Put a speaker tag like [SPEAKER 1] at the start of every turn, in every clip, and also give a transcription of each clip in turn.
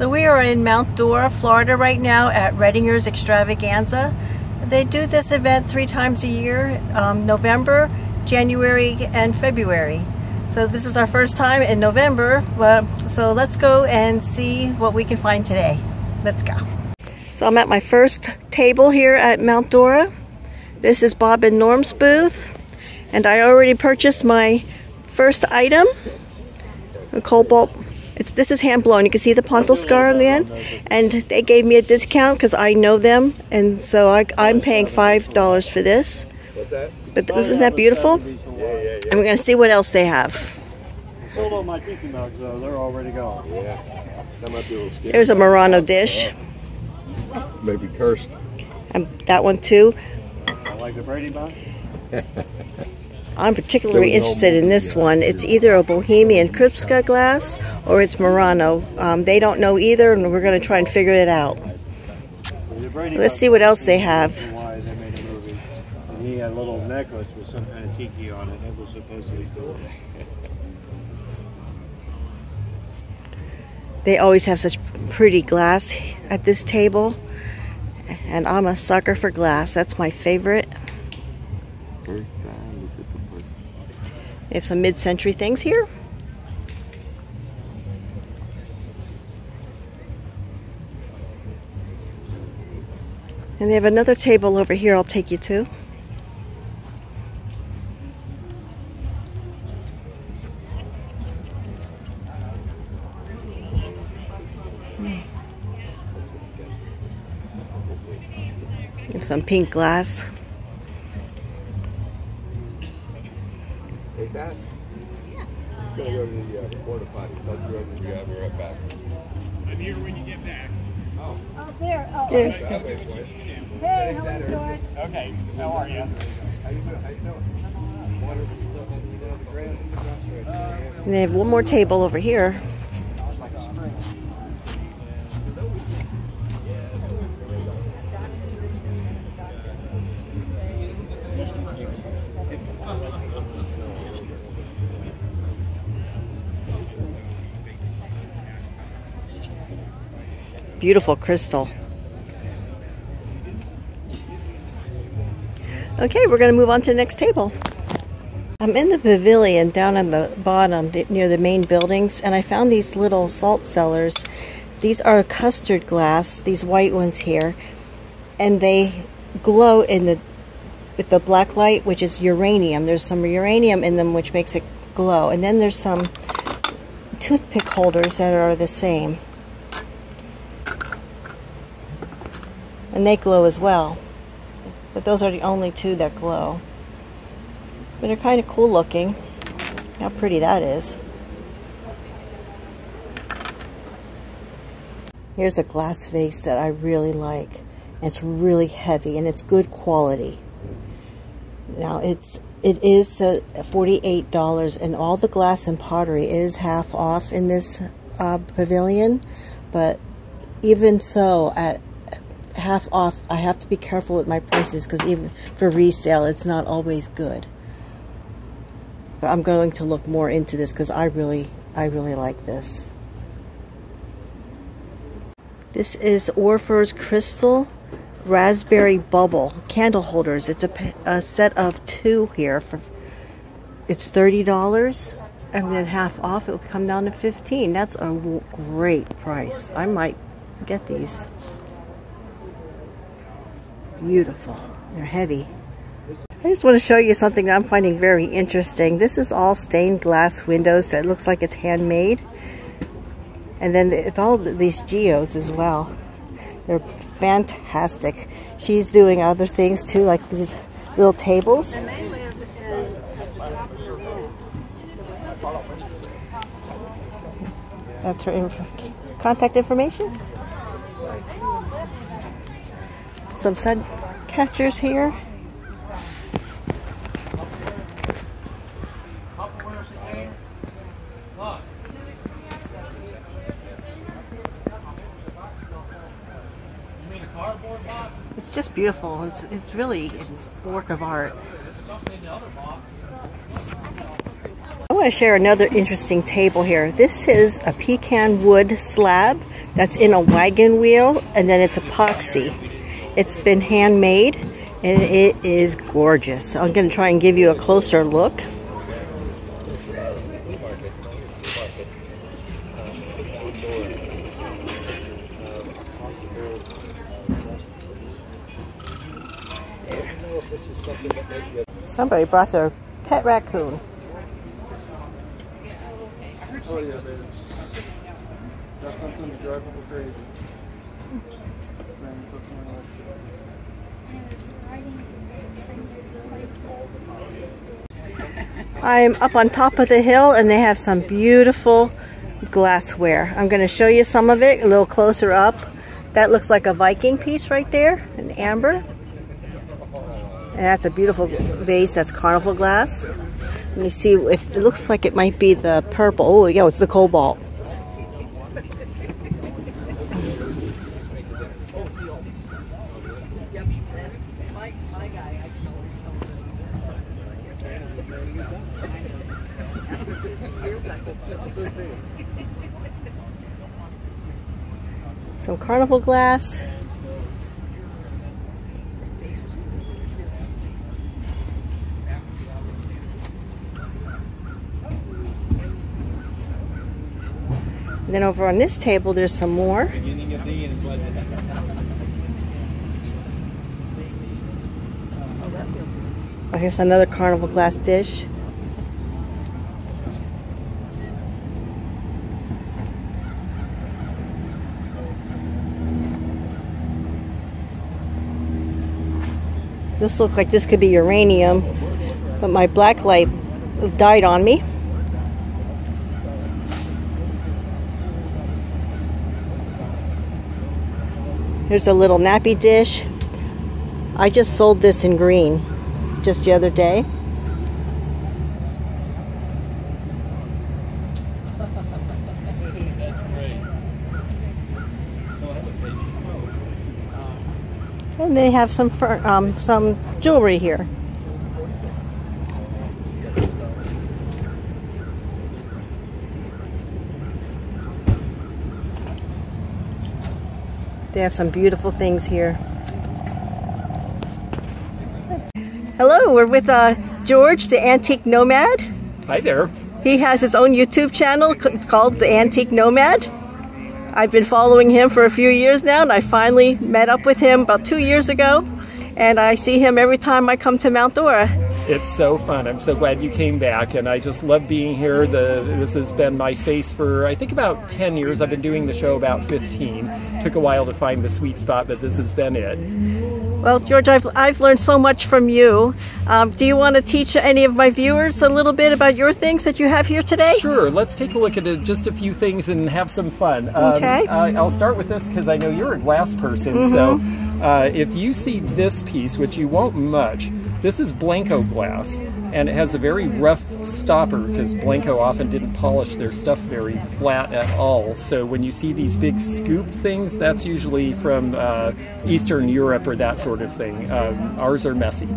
[SPEAKER 1] So we are in Mt Dora, Florida right now at Renninger's Extravaganza. They do this event 3 times a year, November, January, and February. So this is our first time in November, so let's go and see what we can find today. Let's go. So I'm at my first table here at Mt Dora. This is Bob and Norm's booth, and I already purchased my first item, a cobalt. This is hand blown. You can see the pontal scar on the end, and they gave me a discount because I know them, and so I'm paying $5 for this. But isn't that beautiful? And we're going to see what else they have.
[SPEAKER 2] Hold on my tiki mugs though, they're already gone. Yeah. That might be a little scary.
[SPEAKER 1] There's a Murano dish.
[SPEAKER 2] Maybe cursed.
[SPEAKER 1] And that one too.
[SPEAKER 2] I like the Brady mug.
[SPEAKER 1] I'm particularly interested in this one. It's either a Bohemian Kripska glass or it's Murano. They don't know either, and we're going to try and figure it out. Let's see what else they have.
[SPEAKER 2] Why they made a movie. And he had a little necklace with some kind of tiki on it. It was supposed to be cool.
[SPEAKER 1] They always have such pretty glass at this table, and I'm a sucker for glass. That's my favorite. They have some mid-century things here. And they have another table over here I'll take you to. There's some pink glass.
[SPEAKER 3] Take that. Just gonna go to the porta potty. I'll be right back. I'm here when you get back. Oh.
[SPEAKER 4] Oh, there. Oh,
[SPEAKER 1] There.
[SPEAKER 4] hey, how are you doing?
[SPEAKER 3] Okay. How are you? How you doing?
[SPEAKER 1] And they have one more table over here. Beautiful crystal. Okay, we're going to move on to the next table. I'm in the pavilion down on the bottom near the main buildings, and I found these little salt cellars. These are custard glass, these white ones here, and they glow with the black light, which is uranium. There's some uranium in them which makes it glow, and then there's some toothpick holders that are the same. And they glow as well. But those are the only 2 that glow. But they're kind of cool looking. How pretty that is. Here's a glass vase that I really like. It's really heavy and it's good quality. Now it is $48, and all the glass and pottery is half off in this pavilion. But even so, at half off, I have to be careful with my prices because even for resale it's not always good. But I'm going to look more into this because I really like this. This is Orford's Crystal Raspberry Bubble candle holders. It's a set of 2 here it's $30, and then half off it will come down to $15. That's a great price. I might get these. Beautiful. They're heavy. I just want to show you something that I'm finding very interesting. This is all stained glass windows that looks like it's handmade. And then it's all these geodes as well. They're fantastic. She's doing other things too, like these little tables. That's her contact information. Some sun catchers here. It's just beautiful. It's really a work of art. I want to share another interesting table here. This is a pecan wood slab that's in a wagon wheel, and then it's epoxy. It's been handmade, and it is gorgeous. I'm going to try and give you a closer look. Somebody brought their pet raccoon.
[SPEAKER 5] Oh yeah, baby. That's something to drive people crazy.
[SPEAKER 1] I'm up on top of the hill, and they have some beautiful glassware. I'm going to show you some of it a little closer up. That looks like a Viking piece right there, an amber. And that's a beautiful vase. That's carnival glass. Let me see if it looks like it might be the purple. Oh, yeah, it's the cobalt. Some carnival glass. And then over on this table, there's some more. Oh, here's another carnival glass dish. This looks like this could be uranium, but my black light died on me. Here's a little nappy dish. I just sold this in green just the other day. And they have some jewelry here. They have some beautiful things here. Hello, we're with George the Antique Nomad.
[SPEAKER 6] Hi there.
[SPEAKER 1] He has his own YouTube channel. It's called The Antique Nomad. I've been following him for a few years now, and I finally met up with him about 2 years ago. And I see him every time I come to Mt Dora.
[SPEAKER 6] It's so fun. I'm so glad you came back, and I just love being here. This has been my space for, I think, about 10 years. I've been doing the show about 15. Took a while to find the sweet spot, but this has been it.
[SPEAKER 1] Well, George, I've learned so much from you. Do you want to teach any of my viewers a little bit about your things that you have here today?
[SPEAKER 6] Sure. Let's take a look at just a few things and have some fun.
[SPEAKER 1] Okay.
[SPEAKER 6] I'll start with this because I know you're a glass person. So if you see this piece, which you won't much, this is Blanco glass, and it has a very rough stopper because Blanco often didn't polish their stuff very flat at all. So when you see these big scooped things, that's usually from Eastern Europe or that sort of thing. Ours are messy.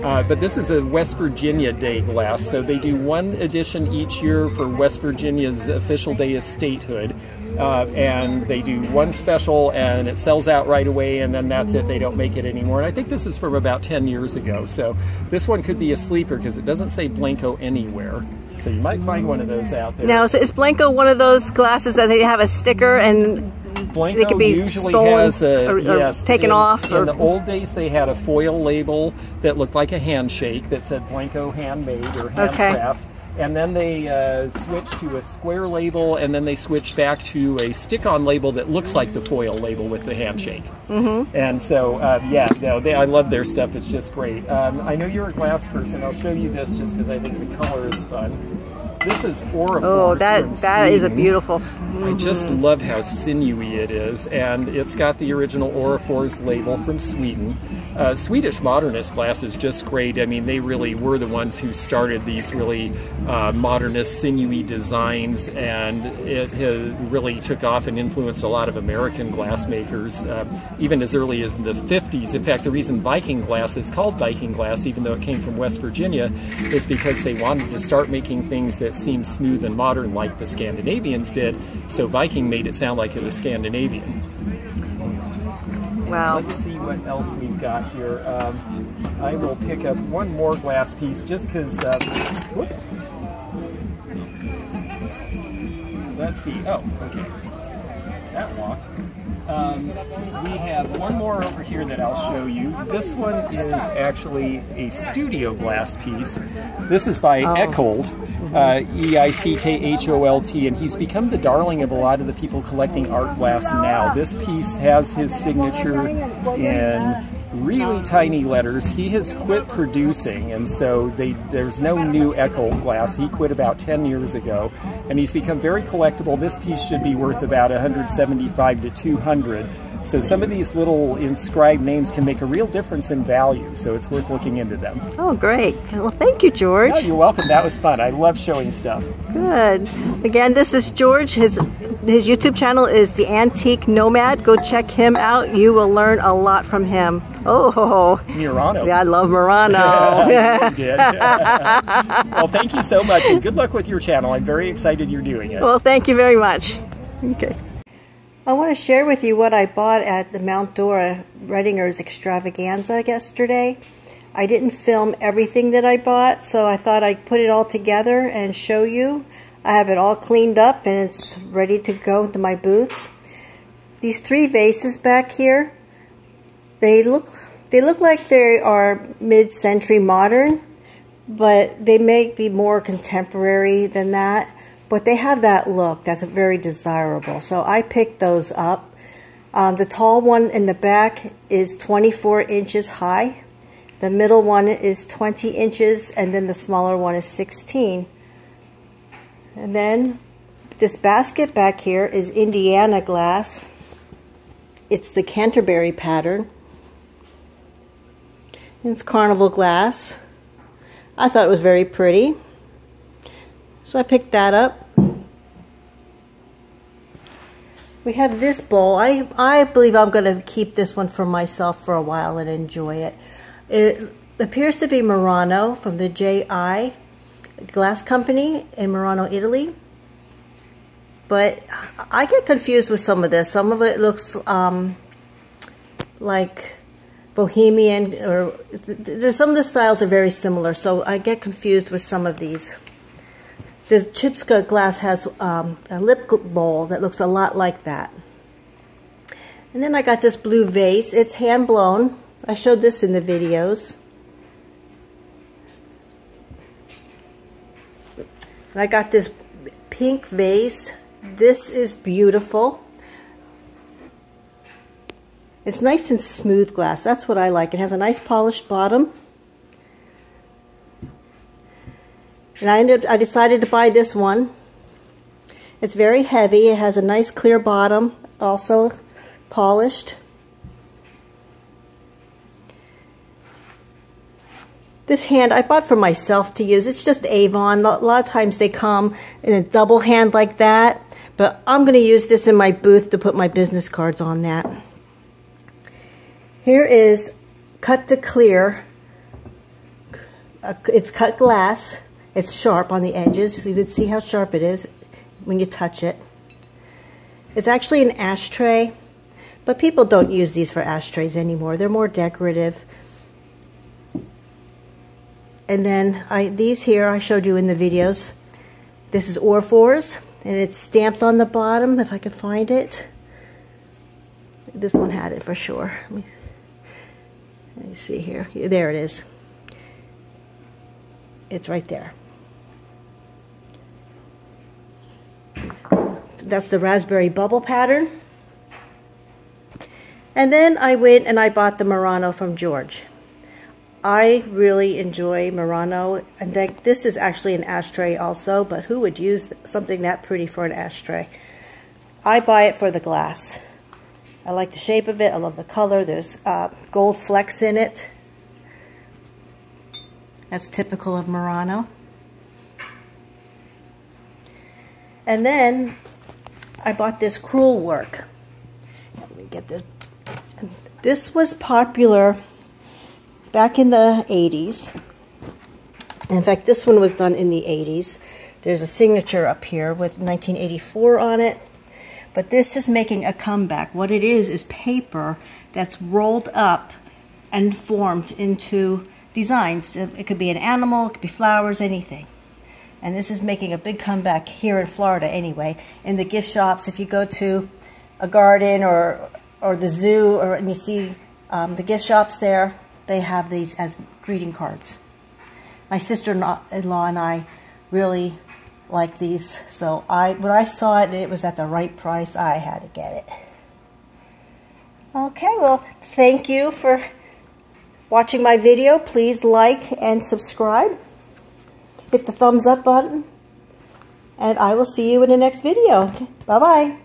[SPEAKER 6] But this is a West Virginia Day glass, so they do one edition each year for West Virginia's official day of statehood. And they do one special and it sells out right away, and then that's it. They don't make it anymore. And I think this is from about 10 years ago. So this one could be a sleeper because it doesn't say Blanco anywhere. So you might find one of those out there.
[SPEAKER 1] Now, so is Blanco one of those glasses that they have a sticker and
[SPEAKER 6] Blanco
[SPEAKER 1] they could be
[SPEAKER 6] usually
[SPEAKER 1] stolen
[SPEAKER 6] has
[SPEAKER 1] or
[SPEAKER 6] yes,
[SPEAKER 1] taken off?
[SPEAKER 6] In the old days, they had a foil label that looked like a handshake that said Blanco handmade or handcraft. Okay. And then they switched to a square label, and then they switched back to a stick-on label that looks like the foil label with the handshake. And so, yeah, no, I love their stuff. It's just great. I know you're a glass person. I'll show you this just because I think the color is fun. This is Oriforce.
[SPEAKER 1] Oh, that is a beautiful.
[SPEAKER 6] I just love how sinewy it is, and it's got the original Oriforce label from Sweden. Swedish modernist glass is just great. I mean, they really were the ones who started these really modernist, sinewy designs, and it really took off and influenced a lot of American glassmakers, even as early as the 50s. In fact, the reason Viking glass is called Viking glass, even though it came from West Virginia, is because they wanted to start making things that it seem smooth and modern like the Scandinavians did, so Viking made it sound like it was Scandinavian.
[SPEAKER 1] Wow.
[SPEAKER 6] Let's see what else we've got here. I will pick up one more glass piece just because, whoops. Let's see, oh, okay, that walked. We have one more over here that I'll show you. This one is actually a studio glass piece. This is by Eickholt, E-I-C-K-H-O-L-T, and he's become the darling of a lot of the people collecting art glass now. This piece has his signature in really tiny letters. He has quit producing, and so there's no new Eickholt glass. He quit about 10 years ago, and he's become very collectible. This piece should be worth about $175 to $200. So some of these little inscribed names can make a real difference in value, so it's worth looking into them.
[SPEAKER 1] Oh, great. Well, thank you, George.
[SPEAKER 6] Oh, you're welcome. That was fun. I love showing stuff.
[SPEAKER 1] Good. Again, this is George. His YouTube channel is The Antique Nomad. Go check him out. You will learn a lot from him. Oh,
[SPEAKER 6] Murano.
[SPEAKER 1] Yeah, I love Murano.
[SPEAKER 6] You did. Well, thank you so much, and good luck with your channel. I'm very excited you're doing it.
[SPEAKER 1] Well, thank you very much. Okay. I want to share with you what I bought at the Mt Dora Renninger's Extravaganza yesterday. I didn't film everything that I bought, so I thought I'd put it all together and show you. I have it all cleaned up and it's ready to go to my booths. These three vases back here, they look like they are mid-century modern, but they may be more contemporary than that. But they have that look that's very desirable. So I picked those up. The tall one in the back is 24 inches high. The middle one is 20 inches, and then the smaller one is 16. And then this basket back here is Indiana glass. It's the Canterbury pattern. It's carnival glass. I thought it was very pretty, so I picked that up. We have this bowl. I believe I'm going to keep this one for myself for a while and enjoy it. It appears to be Murano from the J.I. Glass Company in Murano, Italy. But I get confused with some of this. Some of it looks like Bohemian, or there's some of the styles are very similar, so I get confused with some of these. This Chipska glass has a lip bowl that looks a lot like that. And then I got this blue vase. It's hand blown. I showed this in the videos. And I got this pink vase. This is beautiful. It's nice and smooth glass. That's what I like. It has a nice polished bottom. And I decided to buy this one. It's very heavy. It has a nice clear bottom, also polished. This hand I bought for myself to use. It's just Avon. A lot of times they come in a double hand like that, but I'm going to use this in my booth to put my business cards on that. Here is cut to clear. It's cut glass. It's sharp on the edges. You can see how sharp it is when you touch it. It's actually an ashtray, but people don't use these for ashtrays anymore. They're more decorative. And then these here I showed you in the videos. This is Orphors, and it's stamped on the bottom, if I can find it. This one had it for sure. Let me see here. There it is. It's right there. That's the raspberry bubble pattern. And then I went and I bought the Murano from George. I really enjoy Murano, and this is actually an ashtray also, but who would use something that pretty for an ashtray? I buy it for the glass. I like the shape of it. I love the color. There's gold flecks in it. That's typical of Murano. And then I bought this crewel work. Let me get this. This was popular back in the 80s. In fact, this one was done in the 80s. There's a signature up here with 1984 on it. But this is making a comeback. What it is paper that's rolled up and formed into designs. It could be an animal, it could be flowers, anything. And this is making a big comeback here in Florida anyway. In the gift shops, if you go to a garden or the zoo, and you see the gift shops there, they have these as greeting cards. My sister-in-law and I really like these, so when I saw it and it was at the right price, I had to get it. Okay, well, thank you for watching my video. Please like and subscribe. Hit the thumbs up button, and I will see you in the next video. Bye-bye.